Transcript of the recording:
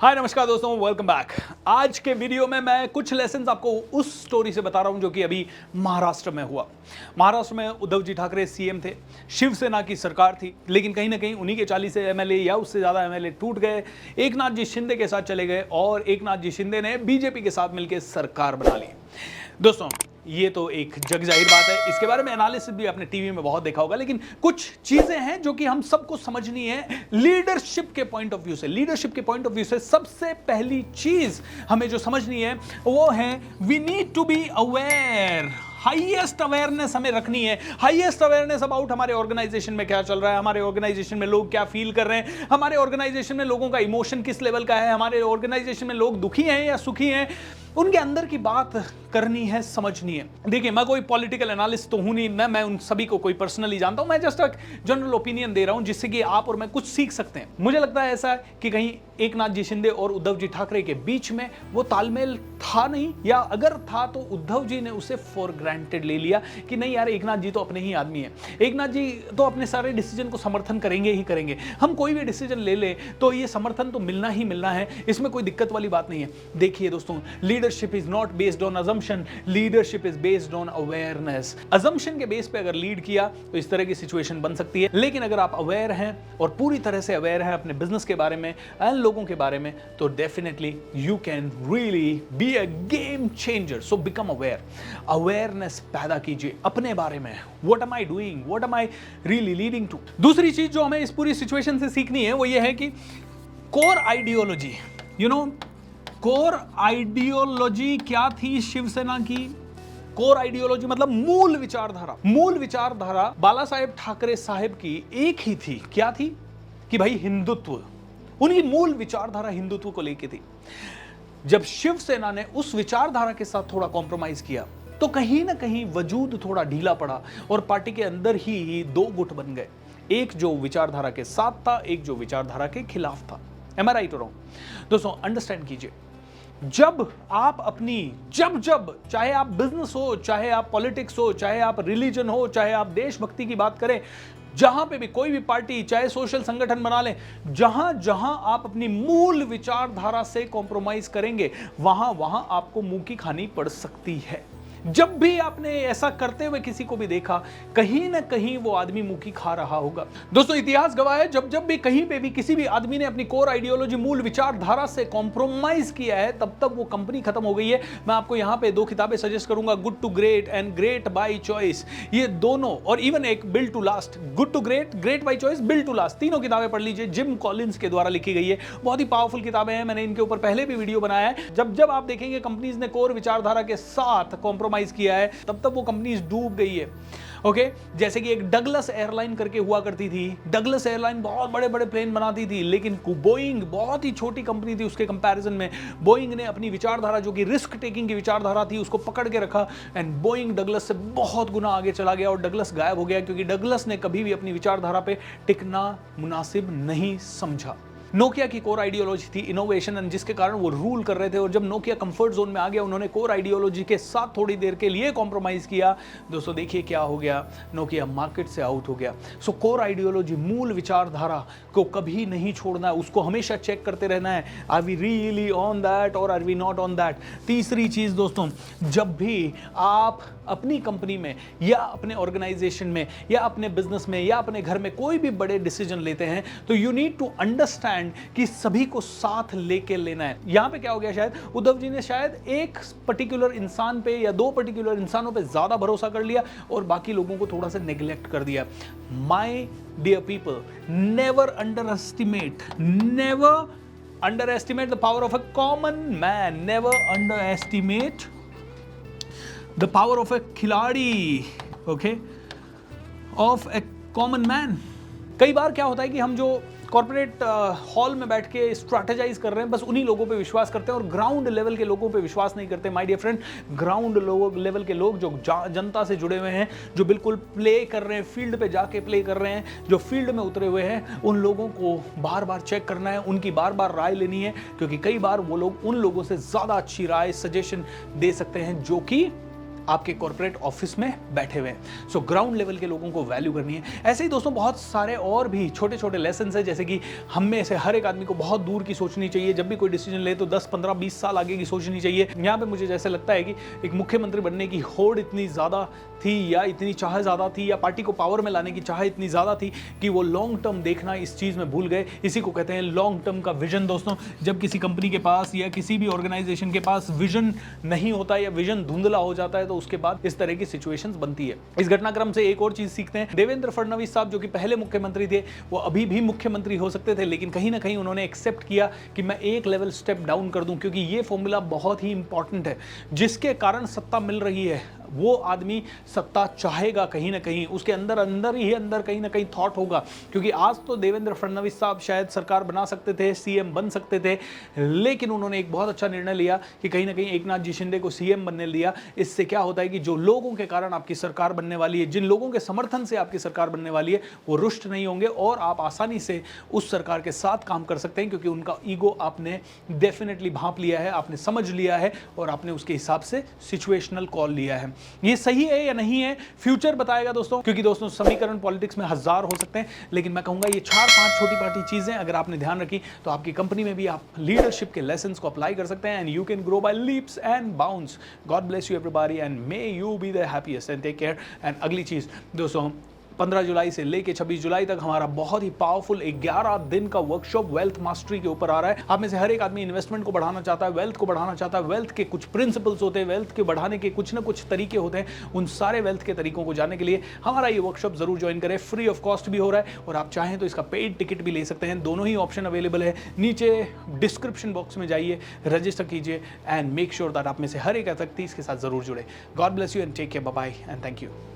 हाय नमस्कार दोस्तों, welcome back. आज के वीडियो में मैं कुछ लेसन्स आपको उस स्टोरी से बता रहा हूं जो कि अभी महाराष्ट्र में हुआ। महाराष्ट्र में उद्धव जी ठाकरे सीएम थे, शिवसेना की सरकार थी, लेकिन कहीं ना कहीं उन्हीं के 40 एमएलए या उससे ज्यादा एमएलए टूट गए, एकनाथ जी शिंदे के साथ चले गए और एकनाथ जी शिंदे ने बीजेपी के साथ मिलकर सरकार बना ली। दोस्तों ये तो एक जग जाहिर बात है, इसके बारे में एनालिसिस भी आपने टीवी में बहुत देखा होगा, लेकिन कुछ चीजें हैं जो कि हम सबको समझनी है लीडरशिप के पॉइंट ऑफ व्यू से। लीडरशिप के पॉइंट ऑफ व्यू से सबसे पहली चीज हमें जो समझनी है वो है we need to be aware. Highest awareness हमें रखनी है। हाईएस्ट अवेयरनेस अबाउट हमारे ऑर्गेनाइजेशन में क्या चल रहा है, हमारे ऑर्गेनाइजेशन में लोग क्या फील कर रहे हैं, हमारे ऑर्गेनाइजेशन में लोगों का इमोशन किस लेवल का है, हमारे ऑर्गेनाइजेशन में लोग दुखी हैं या सुखी हैं, उनके अंदर की बात करनी है, समझनी है। देखिए मैं कोई पॉलिटिकल एनालिस्ट तो हूं नहीं, मैं उन सभी को कोई पर्सनली जानता हूं, मैं जस्ट एक जनरल ओपिनियन दे रहा हूं जिससे कि आप और मैं कुछ सीख सकते हैं। मुझे लगता है ऐसा कि कहीं एकनाथ जी शिंदे और उद्धव जी ठाकरे के बीच में वो तालमेल था नहीं, या अगर था तो उद्धव जी ने उसे फॉर ग्रांटेड ले लिया कि नहीं यार एकनाथ जी तो अपने ही आदमी है, एकनाथ जी तो अपने सारे डिसीजन को समर्थन करेंगे ही करेंगे, हम कोई भी डिसीजन ले ले तो ये समर्थन तो मिलना ही मिलना है, इसमें कोई दिक्कत वाली बात नहीं है। देखिए दोस्तों, leadership is not based on assumption, leadership is based on awareness. Assumption के बेस पे अगर लीड किया तो इस तरह की सिचुएशन बन सकती है, लेकिन अगर आप अवेयर हैं और पूरी तरह से अवेयर हैं अपने बिजनेस के बारे में, लोगों के बारे में, तो definitely you can really be a game changer. So become aware, awareness पैदा कीजिए अपने बारे में। What am I doing, what am I really leading to. दूसरी चीज जो हमें इस पूरी सिचुएशन से सीखनी है वो ये है कि कोर आइडियोलॉजी, कोर आइडियोलॉजी क्या थी शिवसेना की? कोर आइडियोलॉजी मतलब मूल विचारधारा। मूल विचारधारा बाला साहेब ठाकरे साहेब की एक ही थी, क्या थी? कि भाई हिंदुत्व। उनकी मूल विचारधारा हिंदुत्व को लेकर थी। जब शिवसेना ने उस विचारधारा के साथ थोड़ा कॉम्प्रोमाइज किया तो कहीं ना कहीं वजूद थोड़ा ढीला पड़ा और पार्टी के अंदर ही दो गुट बन गए, एक जो विचारधारा के साथ था, एक जो विचारधारा के खिलाफ था। एम आई राइट हो रहा हूं? दोस्तों अंडरस्टैंड कीजिए, जब आप अपनी जब चाहे आप बिजनेस हो, चाहे आप पॉलिटिक्स हो, चाहे आप रिलीजन हो, चाहे आप देशभक्ति की बात करें, जहां पे भी कोई भी पार्टी चाहे सोशल संगठन बना लें, जहां जहां आप अपनी मूल विचारधारा से कॉम्प्रोमाइज करेंगे वहां आपको मुंह की खानी पड़ सकती है। जब भी आपने ऐसा करते हुए किसी को भी देखा, कहीं ना कहीं वो आदमी मुंह की खा रहा होगा। दोस्तों इतिहास गवाह है, जब भी कहीं पे भी किसी भी आदमी ने अपनी कोर आइडियोलॉजी, मूल विचारधारा से कॉम्प्रोमाइज किया है, तब वो कंपनी खत्म हो गई है। मैं आपको यहां पे दो किताबें सजेस्ट करूंगा, good to great and great by choice. ये दोनों, और इवन एक built to last, good to great, great by choice, built to last, तीनों किताबें पढ़ लीजिए। जिम कॉलिंस के द्वारा लिखी गई है, बहुत ही पावरफुल किताबें हैं। मैंने इनके ऊपर पहले भी वीडियो बनाया है। जब आप देखेंगे कंपनीज ने कोर विचारधारा के साथ कॉम्प्रोमाइज किया है, तब वो कंपनी डूब गई है। ओके, जैसे कि एक डगलस एयरलाइन करके हुआ करती थी। डगलस एयरलाइन बहुत बड़े बड़े प्लेन बनाती थी, लेकिन बोइंग बहुत ही छोटी कंपनी थी उसके कंपैरिजन में। बोइंग ने अपनी विचारधारा, जो कि रिस्क टेकिंग की विचारधारा थी, उसको पकड़ के रखा एंड बोइंग डगलस से बहुत गुना आगे चला गया और डगलस गायब हो गया, क्योंकि डगलस ने कभी भी अपनी विचारधारा पे टिकना मुनासिब नहीं समझा। नोकिया की कोर आइडियोलॉजी थी इनोवेशन, एंड जिसके कारण वो रूल कर रहे थे, और जब नोकिया कंफर्ट जोन में आ गया, उन्होंने कोर आइडियोलॉजी के साथ थोड़ी देर के लिए कॉम्प्रोमाइज किया। दोस्तों देखिए क्या हो गया, नोकिया मार्केट से आउट हो गया। सो कोर आइडियोलॉजी, मूल विचारधारा को कभी नहीं छोड़ना है, उसको हमेशा चेक करते रहना है, are we really on that और are we not on that. तीसरी चीज दोस्तों, जब भी आप अपनी कंपनी में या अपने ऑर्गेनाइजेशन में या अपने बिजनेस में या अपने घर में कोई भी बड़े डिसीजन लेते हैं, तो यू नीड टू अंडरस्टैंड कि सभी को साथ लेके लेना है। यहां पे क्या हो गया, शायद उद्धव जी ने शायद एक पर्टिकुलर इंसान पे या दो पर्टिकुलर इंसानों पे ज्यादा भरोसा कर लिया और बाकी लोगों को थोड़ा सा नेग्लेक्ट कर दिया। My dear people, never underestimate the power of a common man. Never underestimate the power of a खिलाड़ी, okay, of a common man. कई बार क्या होता है कि हम जो कॉर्पोरेट हॉल में बैठ के स्ट्रैटेजाइज कर रहे हैं, बस उन्हीं लोगों पे विश्वास करते हैं और ग्राउंड लेवल के लोगों पे विश्वास नहीं करते। My dear friend, ground level के लोग जो जनता से जुड़े हुए हैं, जो बिल्कुल प्ले कर रहे हैं, फील्ड पे जाके प्ले कर रहे हैं, जो फील्ड में उतरे हुए हैं, उन लोगों को बार बार चेक करना है, उनकी बार बार राय लेनी है, क्योंकि कई बार वो लोग उन लोगों से ज़्यादा अच्छी राय, सजेशन दे सकते हैं जो कि आपके कॉर्पोरेट ऑफिस में बैठे हुए हैं। सो ग्राउंड लेवल के लोगों को वैल्यू करनी है। ऐसे ही दोस्तों बहुत सारे और भी छोटे छोटे लेसन है, जैसे कि हम में से हर एक आदमी को बहुत दूर की सोचनी चाहिए। जब भी कोई डिसीजन ले तो 10, 15, 20 साल आगे की सोचनी चाहिए। यहाँ पे मुझे जैसे लगता है कि एक मुख्यमंत्री बनने की होड़ इतनी ज़्यादा थी या इतनी चाह ज़्यादा थी या पार्टी को पावर में लाने की चाह इतनी ज़्यादा थी कि वो लॉन्ग टर्म देखना इस चीज़ में भूल गए। इसी को कहते हैं लॉन्ग टर्म का विजन। दोस्तों जब किसी कंपनी के पास या किसी भी ऑर्गेनाइजेशन के पास विजन नहीं होता या विजन धुंधला हो जाता है तो उसके बाद इस तरह की सिचुएशंस बनती है। इस घटनाक्रम से एक और चीज़ सीखते हैं। देवेंद्र फडणवीस साहब जो कि पहले मुख्यमंत्री थे, वो अभी भी मुख्यमंत्री हो सकते थे, लेकिन कहीं ना कहीं उन्होंने एक्सेप्ट किया कि मैं एक लेवल स्टेप डाउन कर दूं, क्योंकि ये फॉर्मूला बहुत ही इंपॉर्टेंट है। जिसके कारण सत्ता मिल रही है वो आदमी सत्ता चाहेगा कहीं ना कहीं, उसके अंदर कहीं ना कहीं थॉट होगा। क्योंकि आज तो देवेंद्र फडणवीस साहब शायद सरकार बना सकते थे, सीएम बन सकते थे, लेकिन उन्होंने एक बहुत अच्छा निर्णय लिया कि कहीं ना कहीं एकनाथ जी शिंदे को सीएम बनने दिया। इससे क्या होता है कि जो लोगों के कारण आपकी सरकार बनने वाली है, जिन लोगों के समर्थन से आपकी सरकार बनने वाली है, वो रुष्ट नहीं होंगे और आप आसानी से उस सरकार के साथ काम कर सकते हैं, क्योंकि उनका ईगो आपने डेफिनेटली भांप लिया है, आपने समझ लिया है और आपने उसके हिसाब से सिचुएशनल कॉल लिया है। ये सही है या नहीं है, फ्यूचर बताएगा दोस्तों। क्योंकि दोस्तों समीकरण पॉलिटिक्स में हजार हो सकते हैं, लेकिन मैं कहूंगा ये 4-5 छोटी पाटी चीजें अगर आपने ध्यान रखी तो आपकी कंपनी में भी आप लीडरशिप के लेसन्स को अप्लाई कर सकते हैं and you can grow by leaps and bounds. God bless you everybody and may you be the happiest and take care. And अगली चीज दोस्तों, 15 जुलाई से लेके 26 जुलाई तक हमारा बहुत ही पावरफुल 11 दिन का वर्कशॉप वेल्थ मास्टरी के ऊपर आ रहा है। आप में से हर एक आदमी इन्वेस्टमेंट को बढ़ाना चाहता है, वेल्थ को बढ़ाना चाहता है। वेल्थ के कुछ प्रिंसिपल्स होते हैं, वेल्थ के बढ़ाने के कुछ ना कुछ तरीके होते हैं। उन सारे वेल्थ के तरीकों को जानने के लिए हमारा ये वर्कशॉप जरूर ज्वाइन करें। फ्री ऑफ कॉस्ट भी हो रहा है और आप चाहें तो इसका पेड टिकट भी ले सकते हैं। दोनों ही ऑप्शन अवेलेबल है। नीचे डिस्क्रिप्शन बॉक्स में जाइए, रजिस्टर कीजिए एंड मेक श्योर दैट आप में से हर एक व्यक्ति इसके साथ जरूर जुड़े। God bless you and take care, bye bye and thank you.